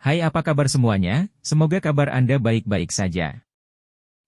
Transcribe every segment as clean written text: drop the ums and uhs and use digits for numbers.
Hai, apa kabar semuanya? Semoga kabar Anda baik-baik saja.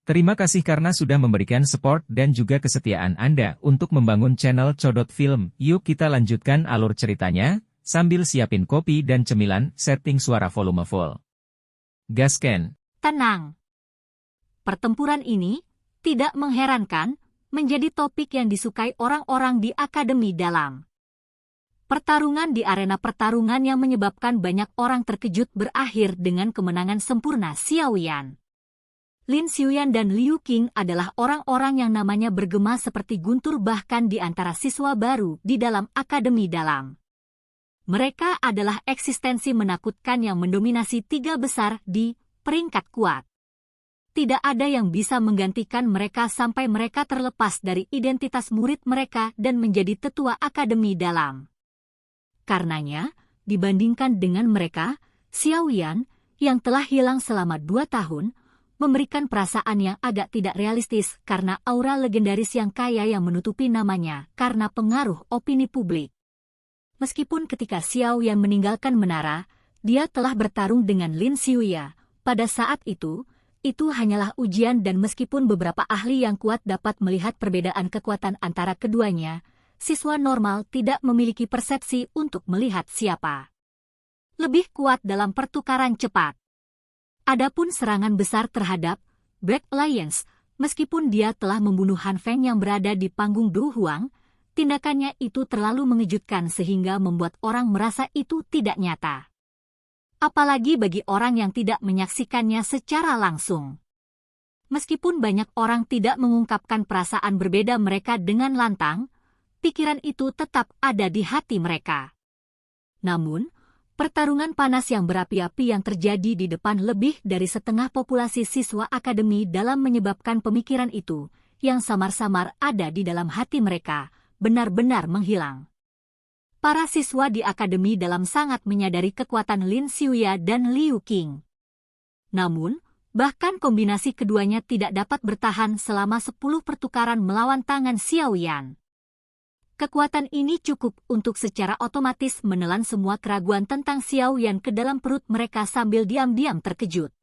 Terima kasih karena sudah memberikan support dan juga kesetiaan Anda untuk membangun channel Codot Film. Yuk kita lanjutkan alur ceritanya, sambil siapin kopi dan cemilan, setting suara volume full. Gasken. Tenang. Pertempuran ini, tidak mengherankan, menjadi topik yang disukai orang-orang di Akademi Dalam. Pertarungan di arena pertarungan yang menyebabkan banyak orang terkejut berakhir dengan kemenangan sempurna Xiaoyan. Lin Xiaoyan dan Liu Qing adalah orang-orang yang namanya bergema seperti guntur bahkan di antara siswa baru di dalam Akademi Dalam. Mereka adalah eksistensi menakutkan yang mendominasi tiga besar di peringkat kuat. Tidak ada yang bisa menggantikan mereka sampai mereka terlepas dari identitas murid mereka dan menjadi tetua Akademi Dalam. Karenanya, dibandingkan dengan mereka, Xiaoyan, yang telah hilang selama 2 tahun, memberikan perasaan yang agak tidak realistis karena aura legendaris yang kaya yang menutupi namanya karena pengaruh opini publik. Meskipun ketika Xiaoyan meninggalkan menara, dia telah bertarung dengan Lin Xiaoya. Pada saat itu hanyalah ujian dan meskipun beberapa ahli yang kuat dapat melihat perbedaan kekuatan antara keduanya, siswa normal tidak memiliki persepsi untuk melihat siapa lebih kuat dalam pertukaran cepat. Adapun serangan besar terhadap Black Alliance, meskipun dia telah membunuh Han Feng yang berada di panggung Du Huang, tindakannya itu terlalu mengejutkan sehingga membuat orang merasa itu tidak nyata. Apalagi bagi orang yang tidak menyaksikannya secara langsung. Meskipun banyak orang tidak mengungkapkan perasaan berbeda mereka dengan lantang, pikiran itu tetap ada di hati mereka. Namun, pertarungan panas yang berapi-api yang terjadi di depan lebih dari setengah populasi siswa akademi dalam menyebabkan pemikiran itu, yang samar-samar ada di dalam hati mereka, benar-benar menghilang. Para siswa di akademi dalam sangat menyadari kekuatan Lin Xiaoya dan Liu Qing. Namun, bahkan kombinasi keduanya tidak dapat bertahan selama 10 pertukaran melawan tangan Xiaoyan. Kekuatan ini cukup untuk secara otomatis menelan semua keraguan tentang Xiaoyan ke dalam perut mereka sambil diam-diam terkejut.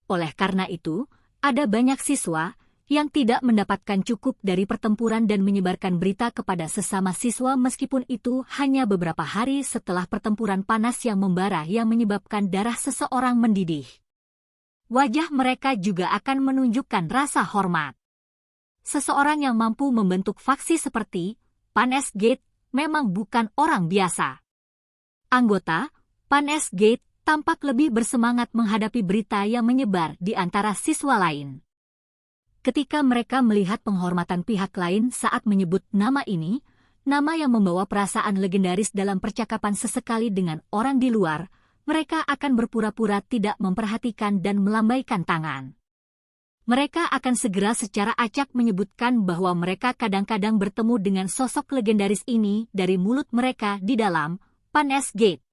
Oleh karena itu, ada banyak siswa yang tidak mendapatkan cukup dari pertempuran dan menyebarkan berita kepada sesama siswa meskipun itu hanya beberapa hari setelah pertempuran panas yang membara yang menyebabkan darah seseorang mendidih. Wajah mereka juga akan menunjukkan rasa hormat. Seseorang yang mampu membentuk faksi seperti Pan S-Gate memang bukan orang biasa. Anggota Pan S-Gate tampak lebih bersemangat menghadapi berita yang menyebar di antara siswa lain. Ketika mereka melihat penghormatan pihak lain saat menyebut nama ini, nama yang membawa perasaan legendaris dalam percakapan sesekali dengan orang di luar, mereka akan berpura-pura tidak memperhatikan dan melambaikan tangan. Mereka akan segera secara acak menyebutkan bahwa mereka kadang-kadang bertemu dengan sosok legendaris ini dari mulut mereka di dalam Pan S-Gate.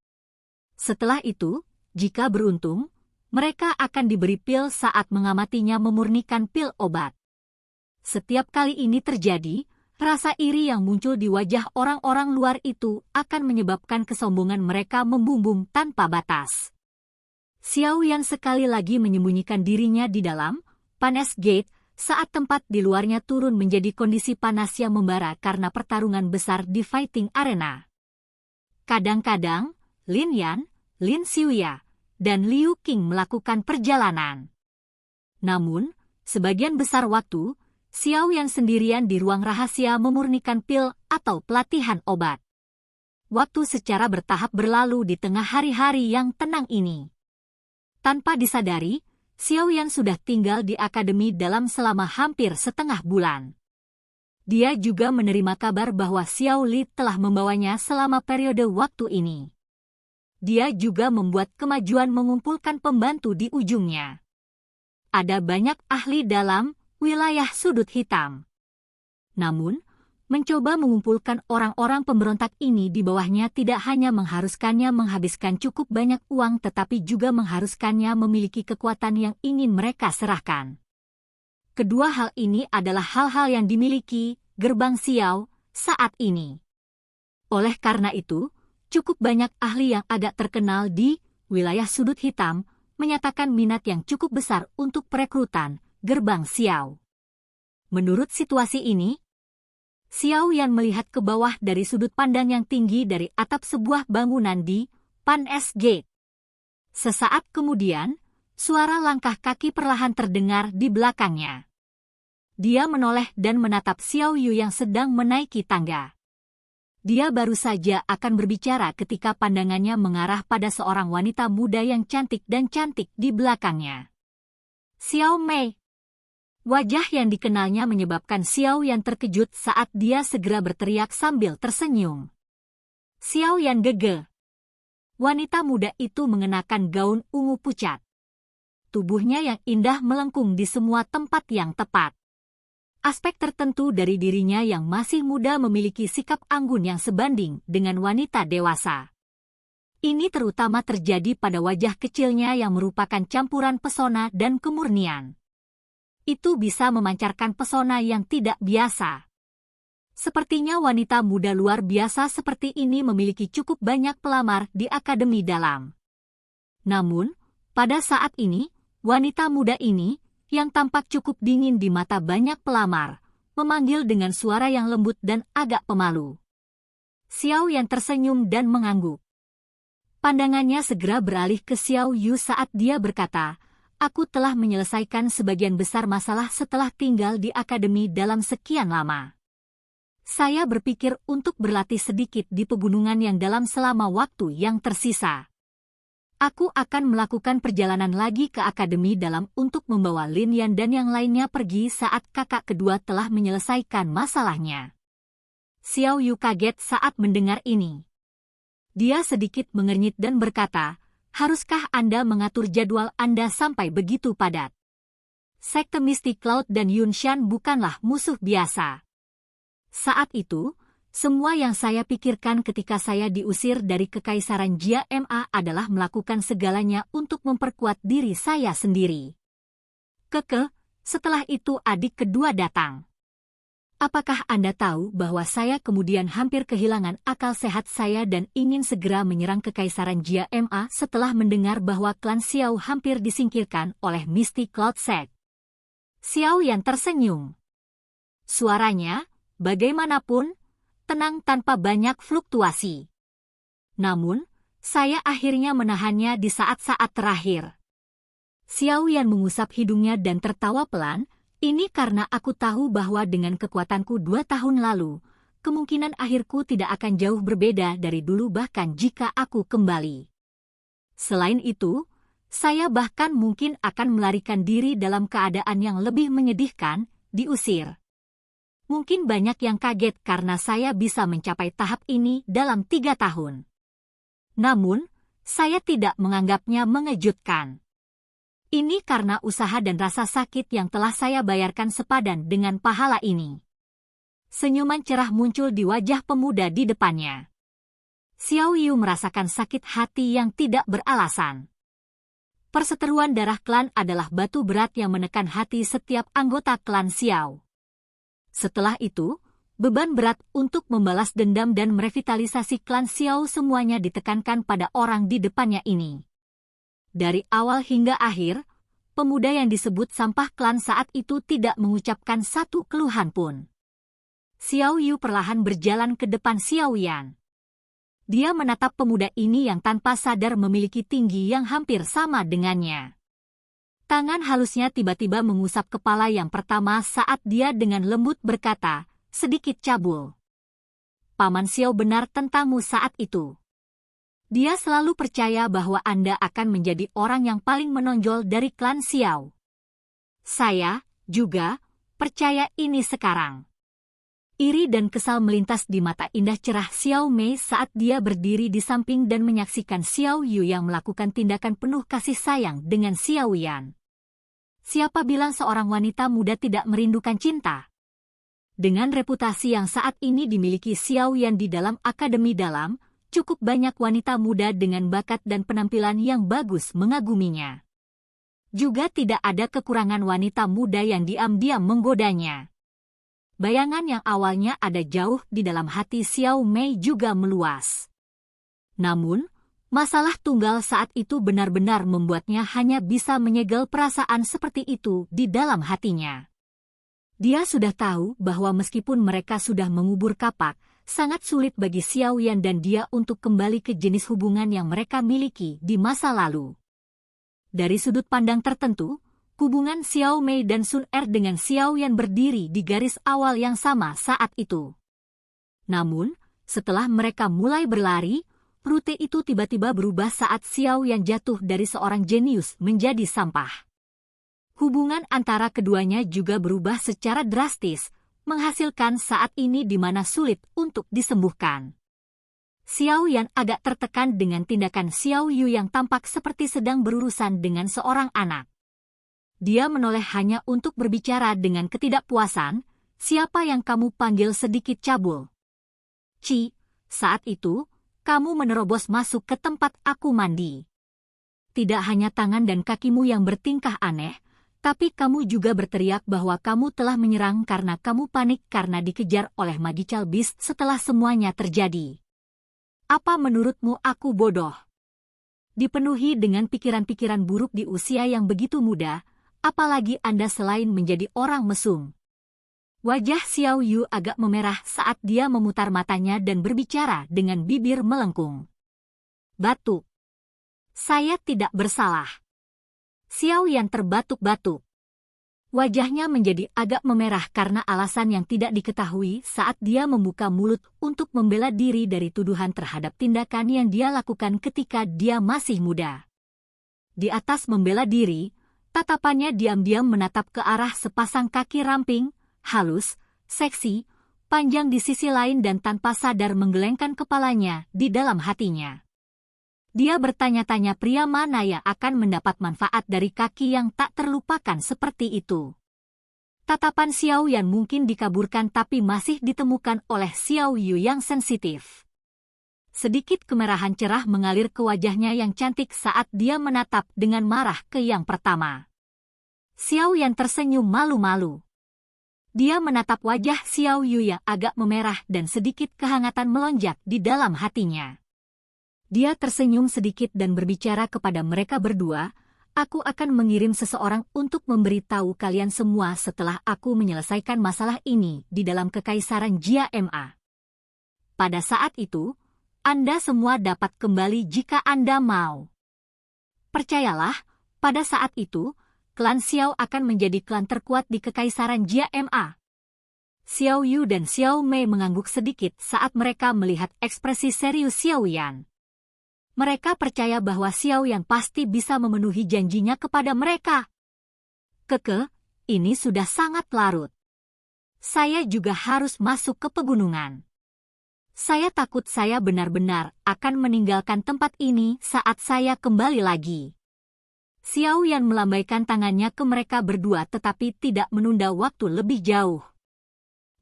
Setelah itu, jika beruntung, mereka akan diberi pil saat mengamatinya memurnikan pil obat. Setiap kali ini terjadi, rasa iri yang muncul di wajah orang-orang luar itu akan menyebabkan kesombongan mereka membumbung tanpa batas. Xiaoyan sekali lagi menyembunyikan dirinya di dalam Pan S-Gate saat tempat di luarnya turun menjadi kondisi panas yang membara karena pertarungan besar di fighting arena. Kadang-kadang, Lin Yan, Lin Xiaoya, dan Liu Qing melakukan perjalanan. Namun, sebagian besar waktu, Xiaoyan sendirian di ruang rahasia memurnikan pil atau pelatihan obat. Waktu secara bertahap berlalu di tengah hari-hari yang tenang ini. Tanpa disadari, Xiaoyan sudah tinggal di akademi dalam selama hampir setengah bulan. Dia juga menerima kabar bahwa Xiao Li telah membawanya selama periode waktu ini. Dia juga membuat kemajuan mengumpulkan pembantu di ujungnya. Ada banyak ahli dalam wilayah sudut hitam. Namun, mencoba mengumpulkan orang-orang pemberontak ini di bawahnya tidak hanya mengharuskannya menghabiskan cukup banyak uang tetapi juga mengharuskannya memiliki kekuatan yang ingin mereka serahkan. Kedua hal ini adalah hal-hal yang dimiliki Gerbang Xiao saat ini. Oleh karena itu, cukup banyak ahli yang agak terkenal di wilayah sudut hitam, menyatakan minat yang cukup besar untuk perekrutan gerbang Xiao. Menurut situasi ini, Xiao Yan melihat ke bawah dari sudut pandang yang tinggi dari atap sebuah bangunan di Pan S Gate. Sesaat kemudian, suara langkah kaki perlahan terdengar di belakangnya. Dia menoleh dan menatap Xiao Yu yang sedang menaiki tangga. Dia baru saja akan berbicara ketika pandangannya mengarah pada seorang wanita muda yang cantik dan cantik di belakangnya. Xiao Mei. Wajah yang dikenalnya menyebabkan Xiao Yan terkejut saat dia segera berteriak sambil tersenyum. Xiao Yan gege. Wanita muda itu mengenakan gaun ungu pucat. Tubuhnya yang indah melengkung di semua tempat yang tepat. Aspek tertentu dari dirinya yang masih muda memiliki sikap anggun yang sebanding dengan wanita dewasa. Ini terutama terjadi pada wajah kecilnya yang merupakan campuran pesona dan kemurnian. Itu bisa memancarkan pesona yang tidak biasa. Sepertinya wanita muda luar biasa seperti ini memiliki cukup banyak pelamar di Akademi Dalam. Namun, pada saat ini, wanita muda ini, yang tampak cukup dingin di mata banyak pelamar, memanggil dengan suara yang lembut dan agak pemalu. Xiao Yan tersenyum dan mengangguk. Pandangannya segera beralih ke Xiao Yu saat dia berkata, "Aku telah menyelesaikan sebagian besar masalah setelah tinggal di Akademi Dalam sekian lama. Saya berpikir untuk berlatih sedikit di pegunungan yang dalam selama waktu yang tersisa. Aku akan melakukan perjalanan lagi ke Akademi Dalam untuk membawa Lin Yan dan yang lainnya pergi saat kakak kedua telah menyelesaikan masalahnya." Xiao Yu kaget saat mendengar ini. Dia sedikit mengernyit dan berkata, "Haruskah Anda mengatur jadwal Anda sampai begitu padat? Sekte Mystic Cloud dan Yunshan bukanlah musuh biasa." Saat itu, semua yang saya pikirkan ketika saya diusir dari Kekaisaran Jia Ma adalah melakukan segalanya untuk memperkuat diri saya sendiri. Setelah itu adik kedua datang. Apakah Anda tahu bahwa saya kemudian hampir kehilangan akal sehat saya dan ingin segera menyerang Kekaisaran Jia Ma setelah mendengar bahwa klan Xiao hampir disingkirkan oleh Mystic Cloud Sect? Xiao Yan tersenyum. Suaranya, bagaimanapun, tenang tanpa banyak fluktuasi. Namun, saya akhirnya menahannya di saat-saat terakhir. Xiao Yan mengusap hidungnya dan tertawa pelan. Ini karena aku tahu bahwa dengan kekuatanku 2 tahun lalu, kemungkinan akhirku tidak akan jauh berbeda dari dulu bahkan jika aku kembali. Selain itu, saya bahkan mungkin akan melarikan diri dalam keadaan yang lebih menyedihkan, diusir. Mungkin banyak yang kaget karena saya bisa mencapai tahap ini dalam 3 tahun. Namun, saya tidak menganggapnya mengejutkan. Ini karena usaha dan rasa sakit yang telah saya bayarkan sepadan dengan pahala ini. Senyuman cerah muncul di wajah pemuda di depannya. Xiao Yu merasakan sakit hati yang tidak beralasan. Perseteruan darah klan adalah batu berat yang menekan hati setiap anggota klan Xiao. Setelah itu, beban berat untuk membalas dendam dan merevitalisasi klan Xiao semuanya ditekankan pada orang di depannya ini. Dari awal hingga akhir, pemuda yang disebut sampah klan saat itu tidak mengucapkan satu keluhan pun. Xiao Yu perlahan berjalan ke depan Xiao Yan. Dia menatap pemuda ini yang tanpa sadar memiliki tinggi yang hampir sama dengannya. Tangan halusnya tiba-tiba mengusap kepala yang pertama saat dia dengan lembut berkata, sedikit cabul. Paman Xiao benar tentangmu saat itu. Dia selalu percaya bahwa Anda akan menjadi orang yang paling menonjol dari klan Xiao. Saya, juga, percaya ini sekarang. Iri dan kesal melintas di mata indah cerah Xiao Mei saat dia berdiri di samping dan menyaksikan Xiao Yu yang melakukan tindakan penuh kasih sayang dengan Xiao Yan. Siapa bilang seorang wanita muda tidak merindukan cinta? Dengan reputasi yang saat ini dimiliki Xiao Yan di dalam Akademi Dalam, cukup banyak wanita muda dengan bakat dan penampilan yang bagus mengaguminya. Juga tidak ada kekurangan wanita muda yang diam-diam menggodanya. Bayangan yang awalnya ada jauh di dalam hati Xiao Mei juga meluas. Namun, Masalah tunggal saat itu benar-benar membuatnya hanya bisa menyegel perasaan seperti itu di dalam hatinya. Dia sudah tahu bahwa meskipun mereka sudah mengubur kapak, sangat sulit bagi Xiao Yan dan dia untuk kembali ke jenis hubungan yang mereka miliki di masa lalu. Dari sudut pandang tertentu, hubungan Xiao Mei dan Sun Er dengan Xiao Yan berdiri di garis awal yang sama saat itu. Namun, setelah mereka mulai berlari, rute itu tiba-tiba berubah saat Xiao Yan jatuh dari seorang jenius menjadi sampah. Hubungan antara keduanya juga berubah secara drastis, menghasilkan saat ini di mana sulit untuk disembuhkan. Xiao Yan agak tertekan dengan tindakan Xiao Yu yang tampak seperti sedang berurusan dengan seorang anak. Dia menoleh hanya untuk berbicara dengan ketidakpuasan, "Siapa yang kamu panggil sedikit cabul?" "Ci, saat itu, kamu menerobos masuk ke tempat aku mandi. Tidak hanya tangan dan kakimu yang bertingkah aneh, tapi kamu juga berteriak bahwa kamu telah menyerang karena kamu panik karena dikejar oleh Magical Beast setelah semuanya terjadi. Apa menurutmu aku bodoh?" Dipenuhi dengan pikiran-pikiran buruk di usia yang begitu muda, apalagi Anda selain menjadi orang mesum. Wajah Xiao Yu agak memerah saat dia memutar matanya dan berbicara dengan bibir melengkung. "Batuk. Saya tidak bersalah." Xiao Yan terbatuk-batuk. Wajahnya menjadi agak memerah karena alasan yang tidak diketahui saat dia membuka mulut untuk membela diri dari tuduhan terhadap tindakan yang dia lakukan ketika dia masih muda. Di atas membela diri, tatapannya diam-diam menatap ke arah sepasang kaki ramping, halus, seksi, panjang di sisi lain dan tanpa sadar menggelengkan kepalanya di dalam hatinya. Dia bertanya-tanya pria mana yang akan mendapat manfaat dari kaki yang tak terlupakan seperti itu. Tatapan Xiao Yan mungkin dikaburkan tapi masih ditemukan oleh Xiao Yu yang sensitif. Sedikit kemerahan cerah mengalir ke wajahnya yang cantik saat dia menatap dengan marah ke yang pertama. Xiao Yan tersenyum malu-malu. Dia menatap wajah Xiao Yu yang agak memerah dan sedikit kehangatan melonjak di dalam hatinya. Dia tersenyum sedikit dan berbicara kepada mereka berdua, "Aku akan mengirim seseorang untuk memberitahu kalian semua setelah aku menyelesaikan masalah ini di dalam Kekaisaran Jia Ma. Pada saat itu, Anda semua dapat kembali jika Anda mau. Percayalah, pada saat itu, klan Xiao akan menjadi klan terkuat di Kekaisaran Jia Ma." Xiao Yu dan Xiao Mei mengangguk sedikit saat mereka melihat ekspresi serius Xiao Yan. Mereka percaya bahwa Xiao Yan pasti bisa memenuhi janjinya kepada mereka. "Keke, ini sudah sangat larut. Saya juga harus masuk ke pegunungan. Saya takut saya benar-benar akan meninggalkan tempat ini saat saya kembali lagi." Xiao Yan melambaikan tangannya ke mereka berdua tetapi tidak menunda waktu lebih jauh.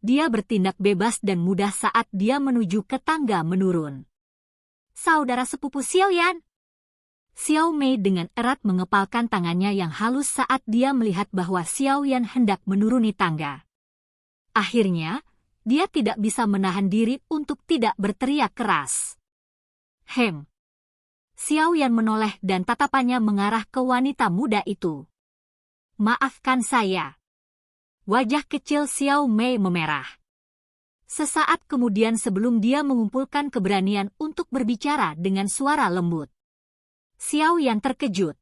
Dia bertindak bebas dan mudah saat dia menuju ke tangga menurun. "Saudara sepupu Xiao Yan." Xiao Mei dengan erat mengepalkan tangannya yang halus saat dia melihat bahwa Xiao Yan hendak menuruni tangga. Akhirnya, dia tidak bisa menahan diri untuk tidak berteriak keras. Xiao Yan menoleh dan tatapannya mengarah ke wanita muda itu. "Maafkan saya." Wajah kecil Xiao Mei memerah. Sesaat kemudian sebelum dia mengumpulkan keberanian untuk berbicara dengan suara lembut, Xiao Yan terkejut.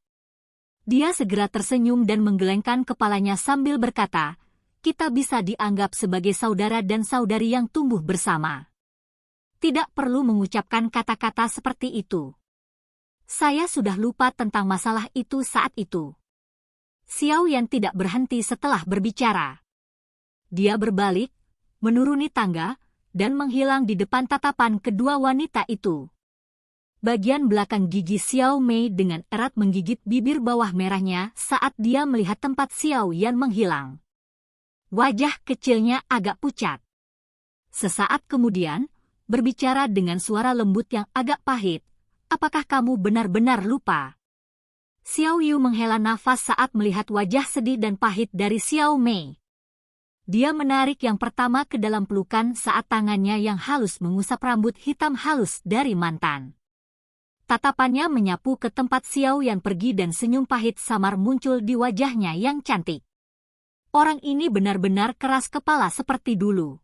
Dia segera tersenyum dan menggelengkan kepalanya sambil berkata, "Kita bisa dianggap sebagai saudara dan saudari yang tumbuh bersama. Tidak perlu mengucapkan kata-kata seperti itu. Saya sudah lupa tentang masalah itu saat itu." Xiao Yan tidak berhenti setelah berbicara. Dia berbalik, menuruni tangga, dan menghilang di depan tatapan kedua wanita itu. Bagian belakang gigi Xiao Mei dengan erat menggigit bibir bawah merahnya saat dia melihat tempat Xiao Yan menghilang. Wajah kecilnya agak pucat. Sesaat kemudian, berbicara dengan suara lembut yang agak pahit, "Apakah kamu benar-benar lupa?" Xiao Yu menghela nafas saat melihat wajah sedih dan pahit dari Xiao Mei. Dia menarik yang pertama ke dalam pelukan saat tangannya yang halus mengusap rambut hitam halus dari mantan. Tatapannya menyapu ke tempat Xiao Yan pergi dan senyum pahit samar muncul di wajahnya yang cantik. Orang ini benar-benar keras kepala seperti dulu.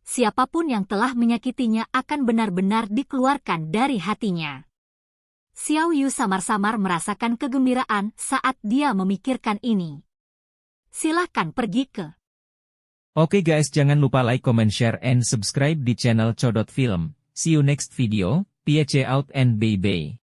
Siapapun yang telah menyakitinya akan benar-benar dikeluarkan dari hatinya. Xiao Yu samar-samar merasakan kegembiraan saat dia memikirkan ini. Silahkan pergi ke. Oke guys, jangan lupa like, comment, share, and subscribe di channel Codot Film. See you next video, peace out and bye-bye.